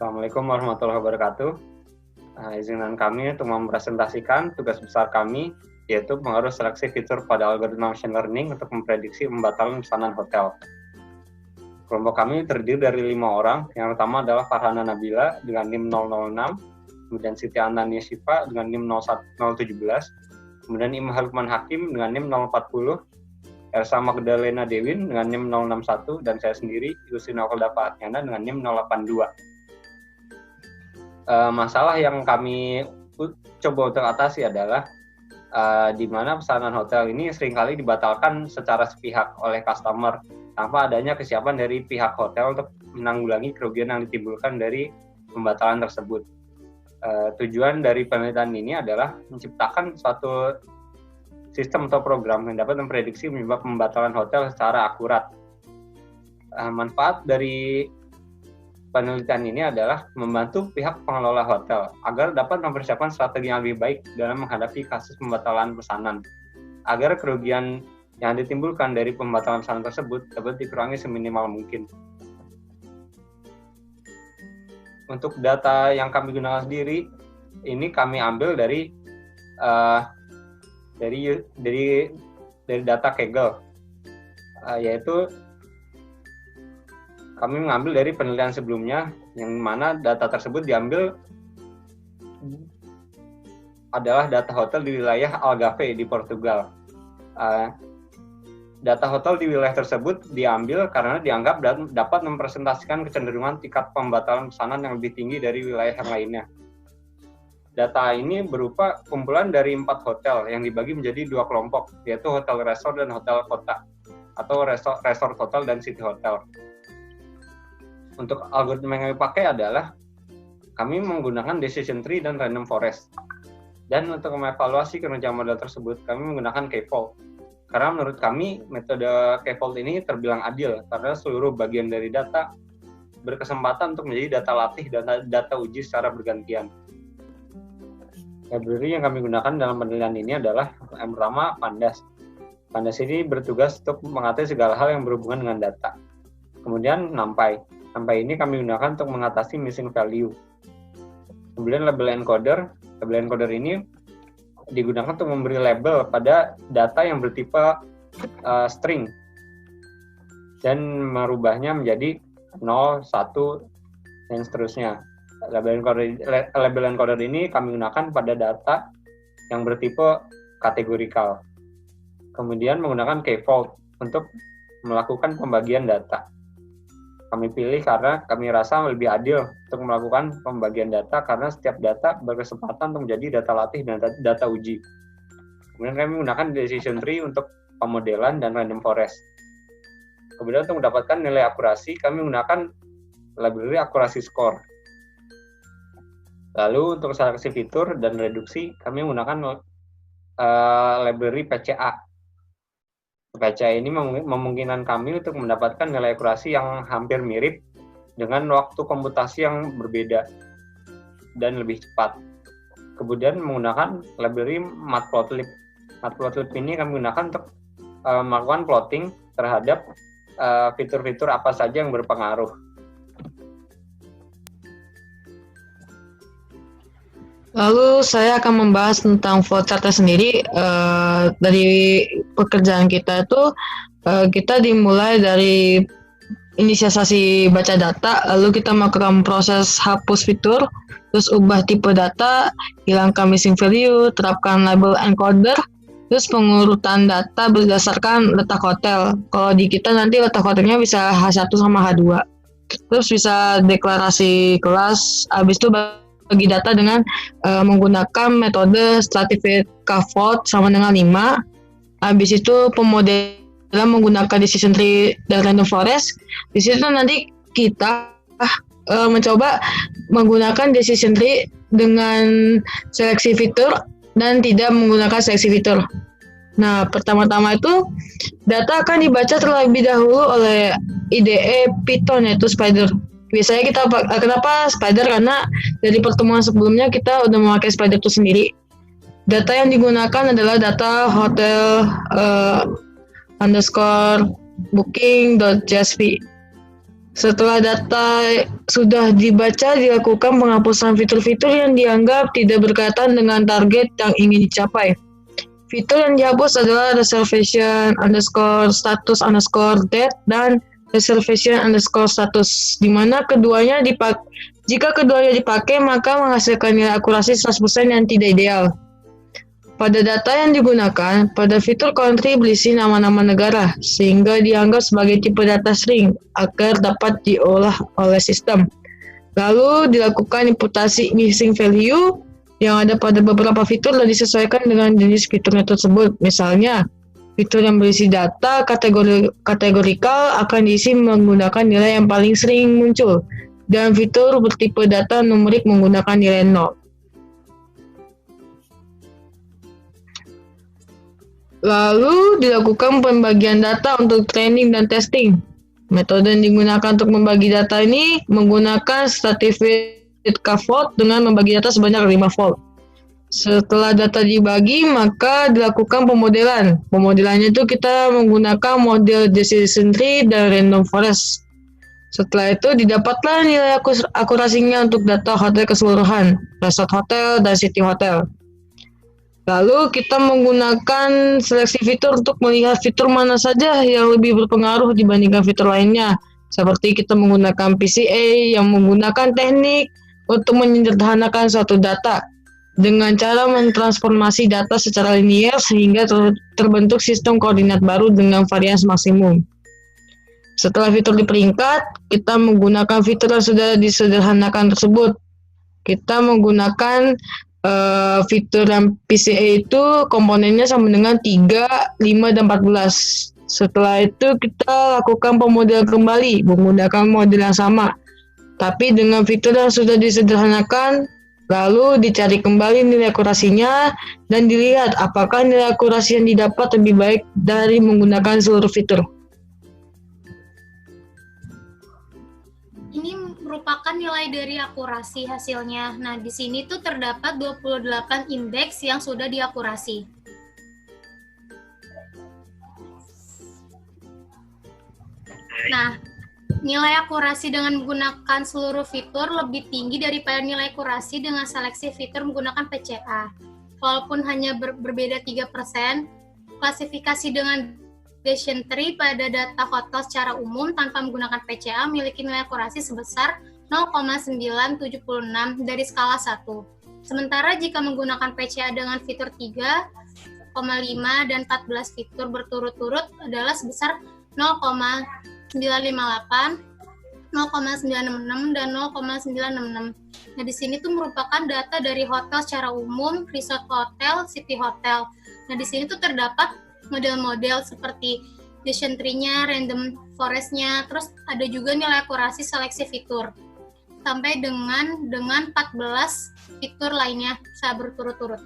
Assalamualaikum warahmatullahi wabarakatuh. Izinkan kami untuk mempresentasikan tugas besar kami, yaitu pengaruh seleksi fitur pada algoritma machine learning untuk memprediksi pembatalan pesanan hotel. Kelompok kami terdiri dari 5 orang. Yang pertama adalah Farhana Nabila dengan NIM 006, kemudian Siti Anania Syifa dengan NIM 017, kemudian Imam Lukman Hakim dengan NIM 040, Elsa Magdalena Dewin dengan NIM 061, dan saya sendiri, Yusina Okeldafa Atnyana dengan NIM 082. Masalah yang kami coba untuk atasi adalah di mana pesanan hotel ini seringkali dibatalkan secara sepihak oleh customer tanpa adanya kesiapan dari pihak hotel untuk menanggulangi kerugian yang ditimbulkan dari pembatalan tersebut. Tujuan dari penelitian ini adalah menciptakan suatu sistem atau program yang dapat memprediksi penyebab pembatalan hotel secara akurat. Manfaat dari penelitian ini adalah membantu pihak pengelola hotel agar dapat mempersiapkan strategi yang lebih baik dalam menghadapi kasus pembatalan pesanan, agar kerugian yang ditimbulkan dari pembatalan pesanan tersebut dapat dikurangi seminimal mungkin. Untuk data yang kami gunakan sendiri, ini kami ambil dari data Kaggle, yaitu kami mengambil dari penelitian sebelumnya, yang mana data tersebut diambil adalah data hotel di wilayah Algarve di Portugal. Data hotel di wilayah tersebut diambil karena dianggap dapat mempresentasikan kecenderungan tingkat pembatalan pesanan yang lebih tinggi dari wilayah yang lainnya. Data ini berupa kumpulan dari 4 hotel yang dibagi menjadi 2 kelompok, yaitu hotel resort dan hotel kota, atau resort hotel dan city hotel. Untuk algoritma yang kami pakai adalah kami menggunakan decision tree dan random forest. Dan untuk mengevaluasi kinerja model tersebut, kami menggunakan K-fold. Karena menurut kami, metode K-fold ini terbilang adil karena seluruh bagian dari data berkesempatan untuk menjadi data latih dan data uji secara bergantian. Library yang kami gunakan dalam penelitian ini adalah yang pertama Pandas. Pandas ini bertugas untuk mengatur segala hal yang berhubungan dengan data. Kemudian NumPy. NumPy ini kami gunakan untuk mengatasi missing value. Kemudian label encoder. Label encoder ini digunakan untuk memberi label pada data yang bertipe string dan merubahnya menjadi 0, 1, dan seterusnya. Label encoder ini kami gunakan pada data yang bertipe kategorikal. Kemudian menggunakan K-fold untuk melakukan pembagian data. Kami pilih karena kami rasa lebih adil untuk melakukan pembagian data karena setiap data berkesempatan untuk menjadi data latih dan data uji. Kemudian kami menggunakan decision tree untuk pemodelan dan random forest. Kemudian untuk mendapatkan nilai akurasi, kami menggunakan library akurasi score. Lalu untuk seleksi fitur dan reduksi, kami menggunakan library PCA. PCA ini memungkinkan kami untuk mendapatkan nilai akurasi yang hampir mirip dengan waktu komputasi yang berbeda dan lebih cepat. Kemudian menggunakan library Matplotlib. Matplotlib ini kami gunakan untuk melakukan plotting terhadap fitur-fitur apa saja yang berpengaruh. Lalu saya akan membahas tentang flowchart sendiri. Dari pekerjaan kita itu kita dimulai dari inisialisasi baca data, lalu kita melakukan proses hapus fitur, terus ubah tipe data, hilangkan missing value, terapkan label encoder, terus pengurutan data berdasarkan letak hotel. Kalau di kita nanti letak hotelnya bisa H1 sama H2. Terus bisa deklarasi kelas, habis itu bagi data dengan menggunakan metode stratified K-fold sama dengan 5. Habis itu pemodelan menggunakan decision tree dan random forest. Di situ nanti kita mencoba menggunakan decision tree dengan seleksi fitur dan tidak menggunakan seleksi fitur. Nah, pertama-tama itu data akan dibaca terlebih dahulu oleh IDE Python, yaitu Spider. Biasanya kita kenapa Spider, karena dari pertemuan sebelumnya kita udah memakai Spider itu sendiri. Data yang digunakan adalah data hotel underscore booking.jsp. Setelah data sudah dibaca, dilakukan penghapusan fitur-fitur yang dianggap tidak berkaitan dengan target yang ingin dicapai. Fitur yang dihapus adalah reservation underscore status underscore date dan reservation underscore status, di mana jika keduanya dipakai maka menghasilkan nilai akurasi 100% yang tidak ideal. Pada data yang digunakan, pada fitur country berisi nama-nama negara, sehingga dianggap sebagai tipe data string agar dapat diolah oleh sistem. Lalu dilakukan imputasi missing value yang ada pada beberapa fitur dan disesuaikan dengan jenis fiturnya tersebut. Misalnya, fitur yang berisi data kategorikal akan diisi menggunakan nilai yang paling sering muncul, dan fitur bertipe data numerik menggunakan nilai 0. Lalu dilakukan pembagian data untuk training dan testing. Metode yang digunakan untuk membagi data ini menggunakan stratified K-fold dengan membagi data sebanyak 5 fold. Setelah data dibagi, maka dilakukan pemodelan. Pemodelannya itu kita menggunakan model decision tree dan random forest. Setelah itu didapatlah nilai akurasinya untuk data hotel keseluruhan, resort hotel, dan city hotel. Lalu kita menggunakan seleksi fitur untuk melihat fitur mana saja yang lebih berpengaruh dibandingkan fitur lainnya. Seperti kita menggunakan PCA yang menggunakan teknik untuk menyederhanakan suatu data dengan cara mentransformasi data secara linear sehingga terbentuk sistem koordinat baru dengan varians maksimum. Setelah fitur diperingkat, kita menggunakan fitur yang sudah disederhanakan tersebut. Kita menggunakan fitur yang PCA itu komponennya sama dengan 3, 5, dan 14. Setelah itu kita lakukan pemodelan kembali menggunakan model yang sama, tapi dengan fitur yang sudah disederhanakan. Lalu dicari kembali nilai akurasinya dan dilihat apakah nilai akurasi yang didapat lebih baik dari menggunakan seluruh fitur. Ini merupakan nilai dari akurasi hasilnya. Nah, di sini tuh terdapat 28 indeks yang sudah diakurasi. Nah, nilai akurasi dengan menggunakan seluruh fitur lebih tinggi daripada nilai akurasi dengan seleksi fitur menggunakan PCA. Walaupun hanya berbeda 3%, klasifikasi dengan decision tree pada data hotel secara umum tanpa menggunakan PCA memiliki nilai akurasi sebesar 0,976 dari skala 1. Sementara jika menggunakan PCA dengan fitur 3,5 dan 14 fitur berturut-turut adalah sebesar 0,958, 0,966, dan 0,966. Nah, di sini tuh merupakan data dari hotel secara umum, resort hotel, city hotel. Nah, di sini tuh terdapat model-model seperti decision tree-nya, random forest-nya, terus ada juga nilai akurasi seleksi fitur. Sampai dengan 14 fitur lainnya secara berturut-turut.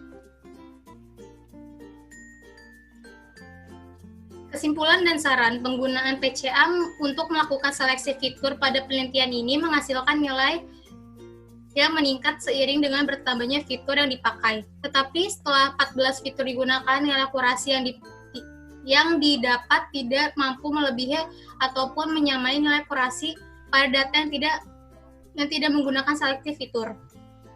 Kesimpulan dan saran, penggunaan PCA untuk melakukan seleksi fitur pada penelitian ini menghasilkan nilai yang meningkat seiring dengan bertambahnya fitur yang dipakai. Tetapi setelah 14 fitur digunakan, nilai akurasi yang didapat tidak mampu melebihi ataupun menyamai nilai akurasi pada data yang tidak menggunakan seleksi fitur.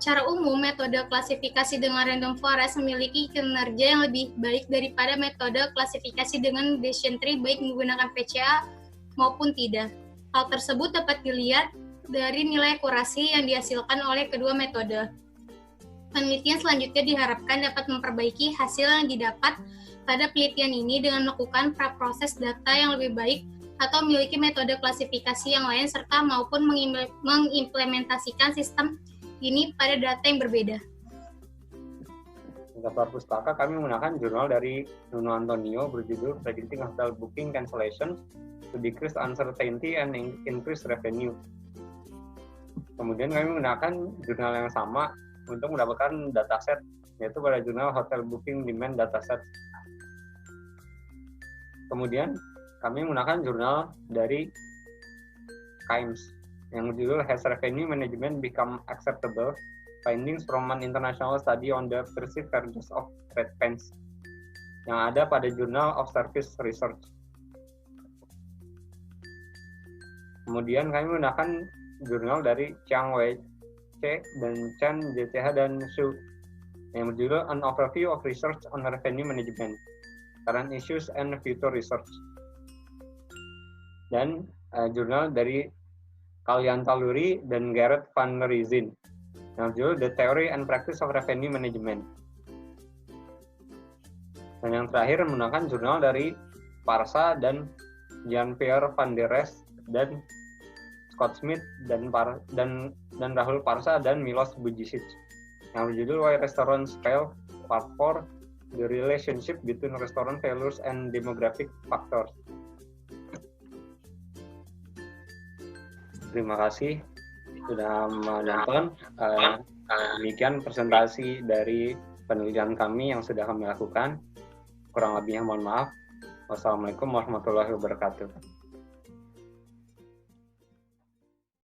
Secara umum, metode klasifikasi dengan random forest memiliki kinerja yang lebih baik daripada metode klasifikasi dengan decision tree baik menggunakan PCA maupun tidak. Hal tersebut dapat dilihat dari nilai akurasi yang dihasilkan oleh kedua metode. Penelitian selanjutnya diharapkan dapat memperbaiki hasil yang didapat pada penelitian ini dengan melakukan praproses data yang lebih baik atau memiliki metode klasifikasi yang lain serta maupun mengimplementasikan sistem ini pada data yang berbeda. Daftar pustaka kami menggunakan jurnal dari Nuno Antonio berjudul Predicting Hotel Booking Cancellation to Decrease Uncertainty and Increase Revenue. Kemudian kami menggunakan jurnal yang sama untuk mendapatkan dataset, yaitu pada jurnal Hotel Booking Demand Dataset. Kemudian kami menggunakan jurnal dari KIMS yang berjudul Has Revenue Management Become Acceptable? Findings from an International Study on the Perceived Fairness of Trade Pens yang ada pada Journal of Service Research. Kemudian kami menggunakan jurnal dari Chiang Wei C dan Chen JTH dan Su yang berjudul An Overview of Research on Revenue Management, Current Issues and Future Research. Dan jurnal dari Kalyan Taluri dan Garrett Van Rizin yang berjudul The Theory and Practice of Revenue Management. Dan yang terakhir menggunakan jurnal dari Parsa dan Jean-Pierre Van der Rest dan Scott Smith dan Rahul Parsa dan Milos Bujicic yang berjudul Why Restaurants Fail Part 4 The Relationship Between Restaurant Failures and Demographic Factors. Terima kasih sudah menonton. Demikian presentasi dari penelitian kami yang sudah kami lakukan. Kurang lebihnya mohon maaf. Wassalamualaikum warahmatullahi wabarakatuh.